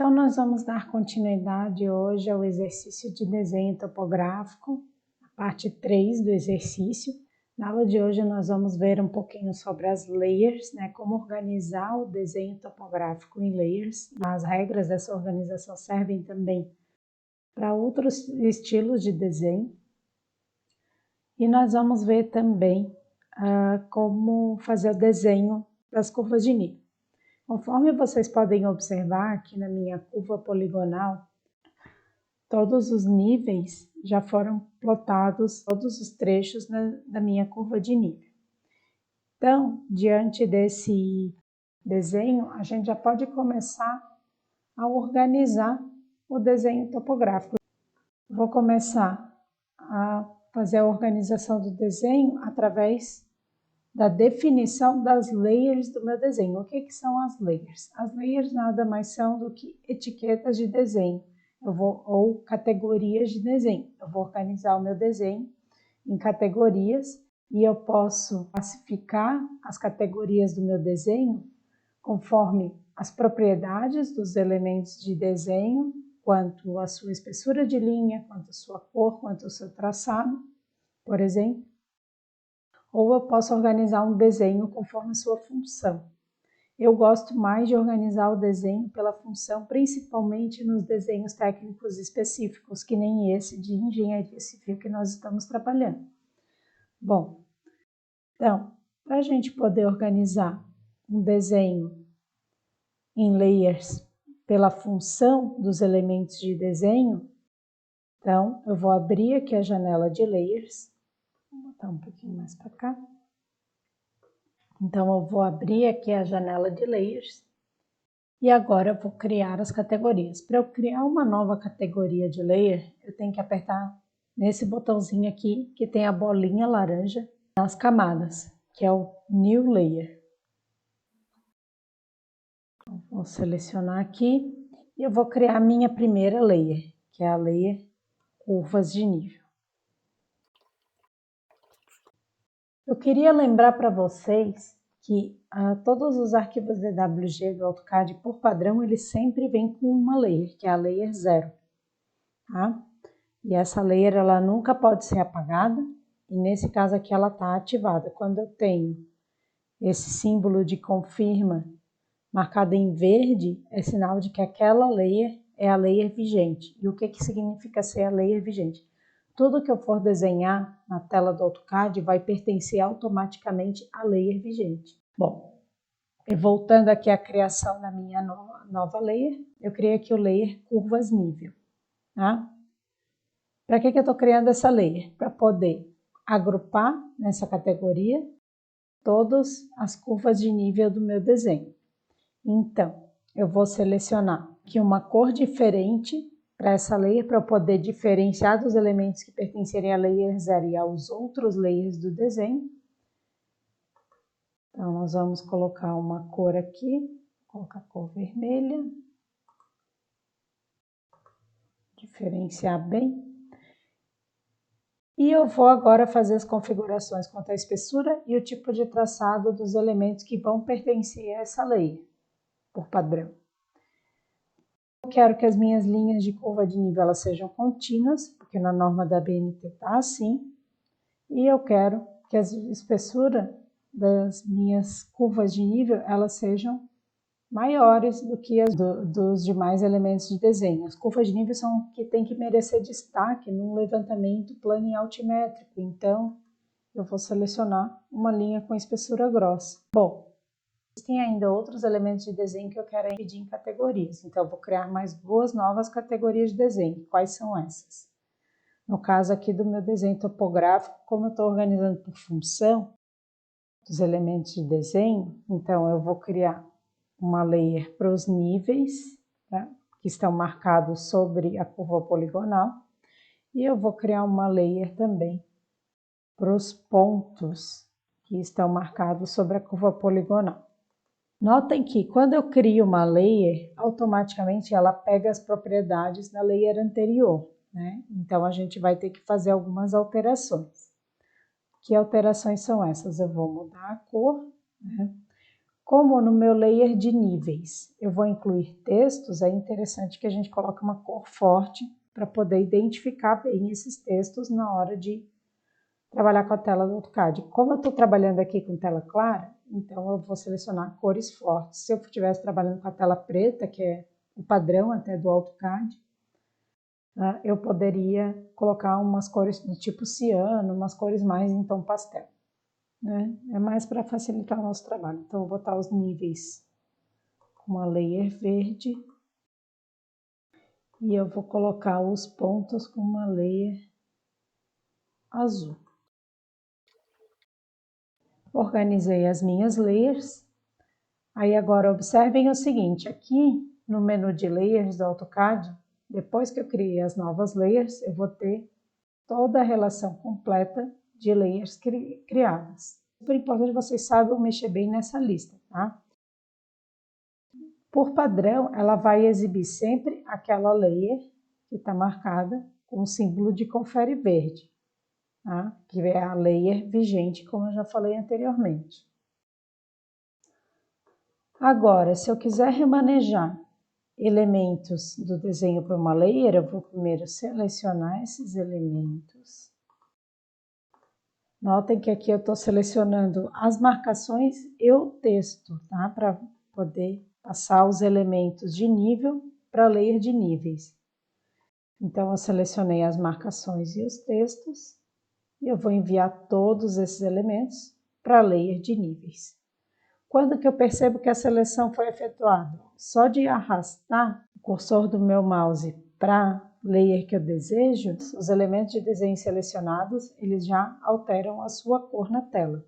Então, nós vamos dar continuidade hoje ao exercício de desenho topográfico, a parte 3 do exercício. Na aula de hoje nós vamos ver um pouquinho sobre as layers, como organizar o desenho topográfico em layers. As regras dessa organização servem também para outros estilos de desenho. E nós vamos ver também como fazer o desenho das curvas de nível. Conforme vocês podem observar aqui na minha curva poligonal, todos os níveis já foram plotados, todos os trechos da minha curva de nível. Então, diante desse desenho, a gente já pode começar a organizar o desenho topográfico. Vou começar a fazer a organização do desenho através da definição das layers do meu desenho. O que são as layers? As layers nada mais são do que etiquetas de desenho, ou categorias de desenho. Eu vou organizar o meu desenho em categorias e eu posso classificar as categorias do meu desenho conforme as propriedades dos elementos de desenho, quanto a sua espessura de linha, quanto a sua cor, quanto ao seu traçado, por exemplo. Ou eu posso organizar um desenho conforme a sua função. Eu gosto mais de organizar o desenho pela função, principalmente nos desenhos técnicos específicos, que nem esse de engenharia civil que nós estamos trabalhando. Bom, então, para a gente poder organizar um desenho em layers pela função dos elementos de desenho, então eu vou abrir aqui a janela de layers. Vou botar um pouquinho mais para cá. Então, eu vou abrir aqui a janela de layers e agora eu vou criar as categorias. Para eu criar uma nova categoria de layer, eu tenho que apertar nesse botãozinho aqui que tem a bolinha laranja nas camadas, que é o New Layer. Então, vou selecionar aqui e eu vou criar a minha primeira layer, que é a layer curvas de nível. Eu queria lembrar para vocês que todos os arquivos DWG do AutoCAD, por padrão, eles sempre vêm com uma layer, que é a layer 0. Tá? E essa layer ela nunca pode ser apagada, e nesse caso aqui ela está ativada. Quando eu tenho esse símbolo de confirma marcado em verde, é sinal de que aquela layer é a layer vigente. E o que significa ser a layer vigente? Tudo que eu for desenhar na tela do AutoCAD vai pertencer automaticamente à layer vigente. Bom, voltando aqui à criação da minha nova layer, eu criei aqui o layer curvas nível. Tá? Para que eu estou criando essa layer? Para poder agrupar nessa categoria todas as curvas de nível do meu desenho. Então, eu vou selecionar aqui uma cor diferente para essa layer, para eu poder diferenciar dos elementos que pertencerem à layer 0 e aos outros layers do desenho. Então, nós vamos colocar uma cor aqui, vou colocar a cor vermelha, diferenciar bem. E eu vou agora fazer as configurações quanto à espessura e o tipo de traçado dos elementos que vão pertencer a essa layer, por padrão. Eu quero que as minhas linhas de curva de nível elas sejam contínuas, porque na norma da BNT está assim. E eu quero que a espessura das minhas curvas de nível elas sejam maiores do que as dos demais elementos de desenho. As curvas de nível são que tem que merecer destaque num levantamento plano e altimétrico. Então, eu vou selecionar uma linha com espessura grossa. Bom, existem ainda outros elementos de desenho que eu quero dividir em categorias. Então, eu vou criar mais duas novas categorias de desenho. Quais são essas? No caso aqui do meu desenho topográfico, como eu estou organizando por função dos elementos de desenho, então eu vou criar uma layer para os níveis, tá? Que estão marcados sobre a curva poligonal. E eu vou criar uma layer também para os pontos que estão marcados sobre a curva poligonal. Notem que quando eu crio uma layer, automaticamente ela pega as propriedades da layer anterior, né? Então a gente vai ter que fazer algumas alterações. Que alterações são essas? Eu vou mudar a cor, né? Como no meu layer de níveis eu vou incluir textos, é interessante que a gente coloque uma cor forte para poder identificar bem esses textos na hora de trabalhar com a tela do AutoCAD. Como eu estou trabalhando aqui com tela clara, então eu vou selecionar cores fortes. Se eu estivesse trabalhando com a tela preta, que é o padrão até do AutoCAD, eu poderia colocar umas cores do tipo ciano, umas cores mais em tom pastel. Né? É mais para facilitar o nosso trabalho. Então, eu vou botar os níveis com uma layer verde e eu vou colocar os pontos com uma layer azul. Organizei as minhas layers. Aí agora observem o seguinte, aqui no menu de layers do AutoCAD, depois que eu criei as novas layers, eu vou ter toda a relação completa de layers criadas. Super importante que vocês saibam mexer bem nessa lista, tá? Por padrão, ela vai exibir sempre aquela layer que está marcada com o símbolo de confere verde, tá? Que é a layer vigente, como eu já falei anteriormente. Agora, se eu quiser remanejar elementos do desenho para uma layer, eu vou primeiro selecionar esses elementos. Notem que aqui eu estou selecionando as marcações e o texto, tá? Para poder passar os elementos de nível para a layer de níveis. Então, eu selecionei as marcações e os textos e eu vou enviar todos esses elementos para a layer de níveis. Quando que eu percebo que a seleção foi efetuada? Só de arrastar o cursor do meu mouse para a layer que eu desejo, os elementos de desenho selecionados, eles já alteram a sua cor na tela.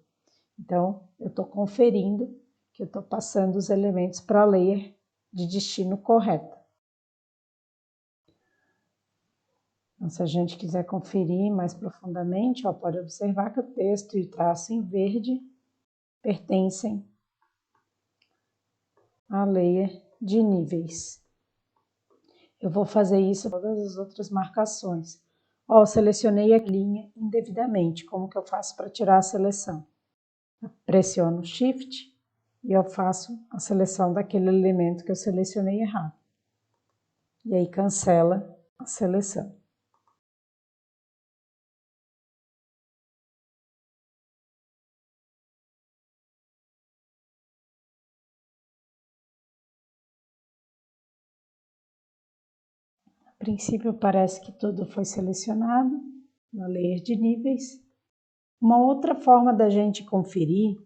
Então, eu estou conferindo que eu estou passando os elementos para a layer de destino correta. Então, se a gente quiser conferir mais profundamente, pode observar que o texto e o traço em verde pertencem à layer de níveis. Eu vou fazer isso com todas as outras marcações. Selecionei a linha indevidamente. Como que eu faço para tirar a seleção? Eu pressiono Shift e eu faço a seleção daquele elemento que eu selecionei errado. E aí cancela a seleção. A princípio parece que tudo foi selecionado na layer de níveis. Uma outra forma da gente conferir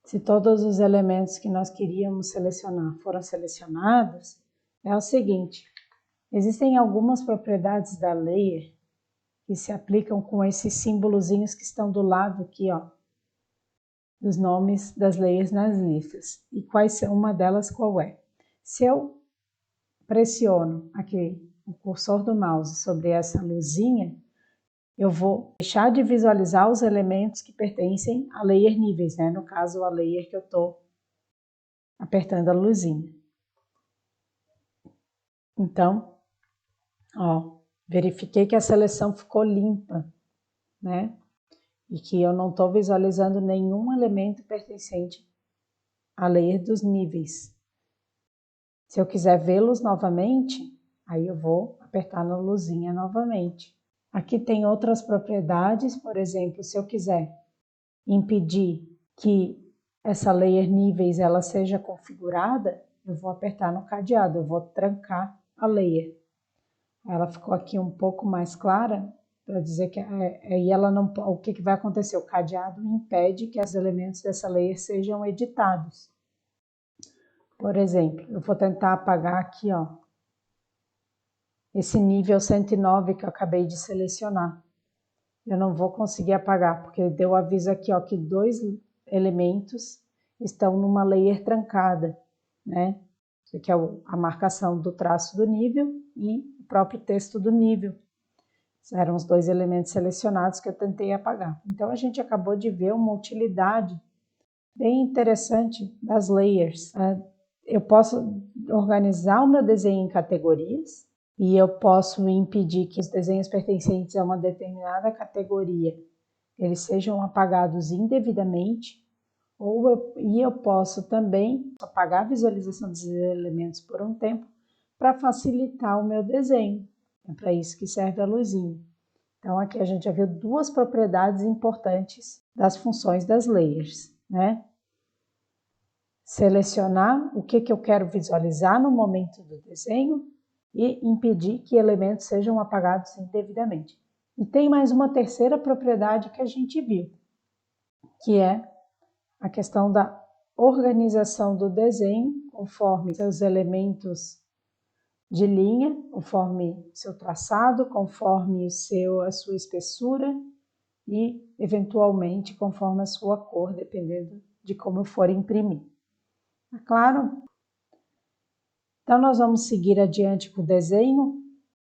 se todos os elementos que nós queríamos selecionar foram selecionados é o seguinte: existem algumas propriedades da layer que se aplicam com esses símbolozinhos que estão do lado aqui, dos nomes das layers nas listas. E quais são? Uma delas qual é? Se eu pressiono aqui o cursor do mouse sobre essa luzinha, eu vou deixar de visualizar os elementos que pertencem à layer níveis, né? No caso, a layer que eu estou apertando a luzinha. Então, verifiquei que a seleção ficou limpa, né? E que eu não estou visualizando nenhum elemento pertencente à layer dos níveis. Se eu quiser vê-los novamente, aí eu vou apertar na luzinha novamente. Aqui tem outras propriedades, por exemplo, se eu quiser impedir que essa layer níveis ela seja configurada, eu vou apertar no cadeado, eu vou trancar a layer. Ela ficou aqui um pouco mais clara, para dizer que aí ela não, o que vai acontecer? O cadeado impede que os elementos dessa layer sejam editados. Por exemplo, eu vou tentar apagar aqui, esse nível 109 que eu acabei de selecionar. Eu não vou conseguir apagar, porque deu o aviso aqui, que 2 elementos estão numa layer trancada, né? Isso aqui é a marcação do traço do nível e o próprio texto do nível. Eram os 2 elementos selecionados que eu tentei apagar. Então, a gente acabou de ver uma utilidade bem interessante das layers. Eu posso organizar o meu desenho em categorias e eu posso impedir que os desenhos pertencentes a uma determinada categoria eles sejam apagados indevidamente, E eu posso também apagar a visualização dos elementos por um tempo para facilitar o meu desenho. É para isso que serve a luzinha. Então, aqui a gente já viu duas propriedades importantes das funções das layers, né? Selecionar o que eu quero visualizar no momento do desenho e impedir que elementos sejam apagados indevidamente. E tem mais uma terceira propriedade que a gente viu, que é a questão da organização do desenho conforme seus elementos de linha, conforme seu traçado, conforme a sua espessura e, eventualmente, conforme a sua cor, dependendo de como eu for imprimir. Tá claro? Então, nós vamos seguir adiante com o desenho. O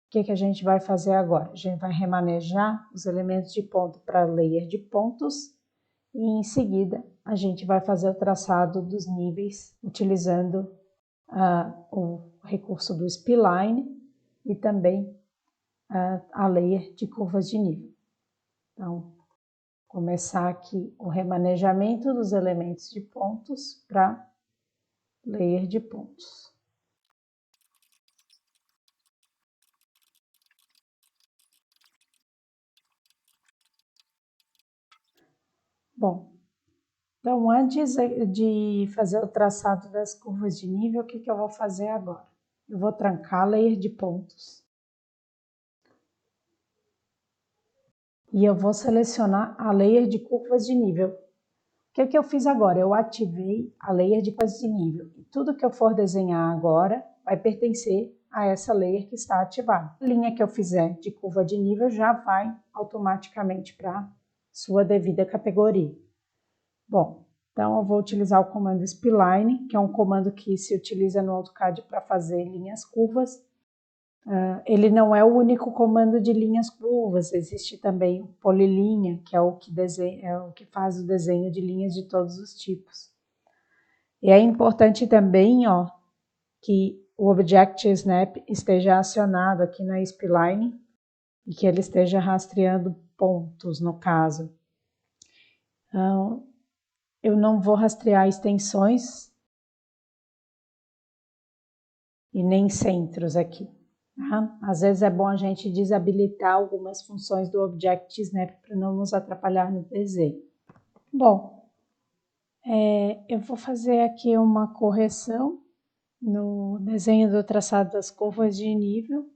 que a gente vai fazer agora? A gente vai remanejar os elementos de ponto para a layer de pontos e, em seguida, a gente vai fazer o traçado dos níveis utilizando o recurso do Spline e também a layer de curvas de nível. Então, começar aqui o remanejamento dos elementos de pontos para layer de pontos. Bom, então antes de fazer o traçado das curvas de nível, o que eu vou fazer agora? Eu vou trancar a layer de pontos. E eu vou selecionar a layer de curvas de nível. O que eu fiz agora? Eu ativei a layer de curvas de nível. E tudo que eu for desenhar agora vai pertencer a essa layer que está ativada. A linha que eu fizer de curva de nível já vai automaticamente para sua devida categoria. Bom, então eu vou utilizar o comando Spline, que é um comando que se utiliza no AutoCAD para fazer linhas curvas. Ele não é o único comando de linhas curvas, existe também o polilinha, que é o que faz o desenho de linhas de todos os tipos. E é importante também, que o Object Snap esteja acionado aqui na Spline e que ele esteja rastreando pontos, no caso. Então, eu não vou rastrear extensões e nem centros aqui. Tá? Às vezes é bom a gente desabilitar algumas funções do Object Snap para não nos atrapalhar no desenho. Bom, eu vou fazer aqui uma correção no desenho do traçado das curvas de nível.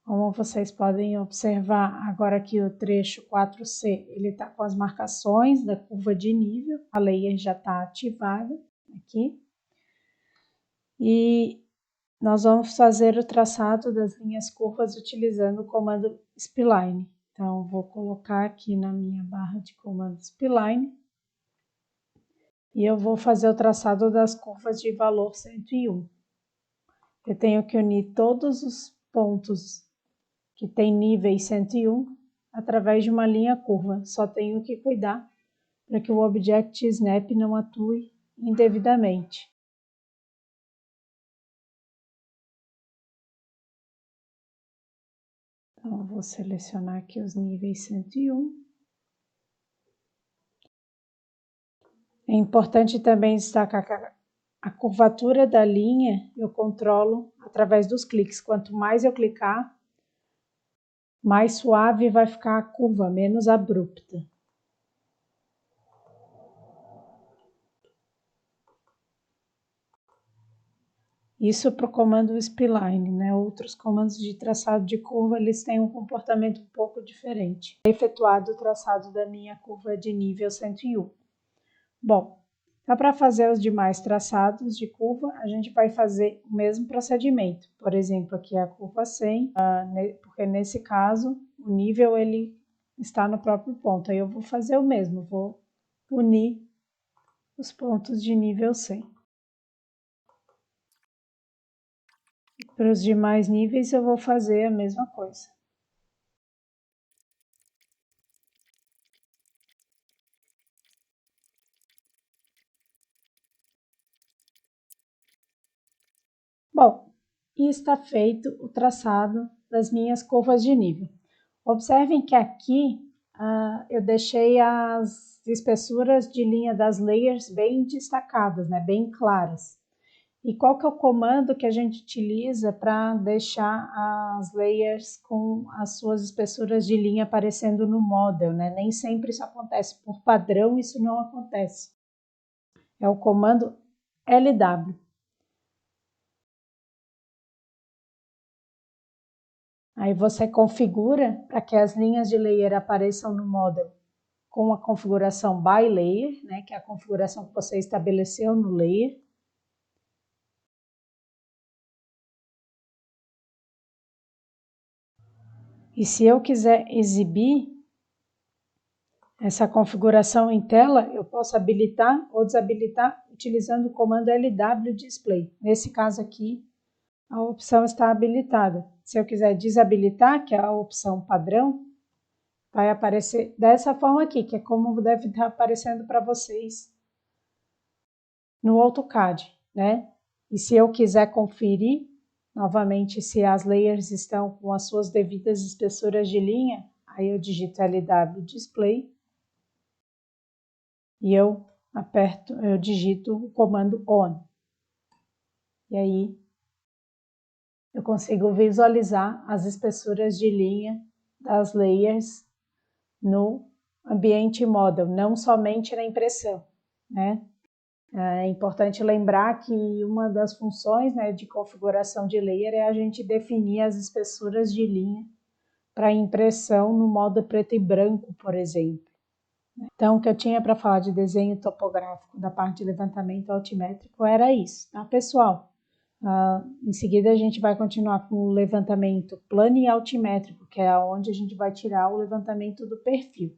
Como vocês podem observar, agora aqui o trecho 4C, ele está com as marcações da curva de nível, a layer já está ativada aqui. E nós vamos fazer o traçado das linhas curvas utilizando o comando Spline. Então, vou colocar aqui na minha barra de comando Spline e eu vou fazer o traçado das curvas de valor 101. Eu tenho que unir todos os pontos que tem níveis 101 através de uma linha curva. Só tenho que cuidar para que o Object Snap não atue indevidamente. Então, eu vou selecionar aqui os níveis 101. É importante também destacar que a curvatura da linha eu controlo através dos cliques. Quanto mais eu clicar, mais suave vai ficar a curva, menos abrupta. Isso para o comando Spline, né? Outros comandos de traçado de curva, eles têm um comportamento um pouco diferente. Efetuado o traçado da minha curva de nível 101. Bom, então para fazer os demais traçados de curva, a gente vai fazer o mesmo procedimento. Por exemplo, aqui é a curva 100, porque nesse caso o nível ele está no próprio ponto. Aí eu vou fazer o mesmo, vou unir os pontos de nível 100. Para os demais níveis eu vou fazer a mesma coisa. Bom, e está feito o traçado das minhas curvas de nível. Observem que aqui eu deixei as espessuras de linha das layers bem destacadas, né, bem claras. E qual que é o comando que a gente utiliza para deixar as layers com as suas espessuras de linha aparecendo no model, né? Nem sempre isso acontece. Por padrão, isso não acontece. É o comando LW. Aí você configura para que as linhas de layer apareçam no model com a configuração by layer, né? Que é a configuração que você estabeleceu no layer. E se eu quiser exibir essa configuração em tela, eu posso habilitar ou desabilitar utilizando o comando LW Display. Nesse caso aqui, a opção está habilitada. Se eu quiser desabilitar, que é a opção padrão, vai aparecer dessa forma aqui, que é como deve estar aparecendo para vocês no AutoCAD, né? E se eu quiser conferir novamente se as layers estão com as suas devidas espessuras de linha, aí eu digito LW Display e eu digito o comando ON. E aí eu consigo visualizar as espessuras de linha das layers no ambiente model, não somente na impressão, né? É importante lembrar que uma das funções, né, de configuração de layer é a gente definir as espessuras de linha para impressão no modo preto e branco, por exemplo. Então, o que eu tinha para falar de desenho topográfico da parte de levantamento altimétrico era isso, tá, pessoal? Em seguida, a gente vai continuar com o levantamento plano e altimétrico, que é onde a gente vai tirar o levantamento do perfil.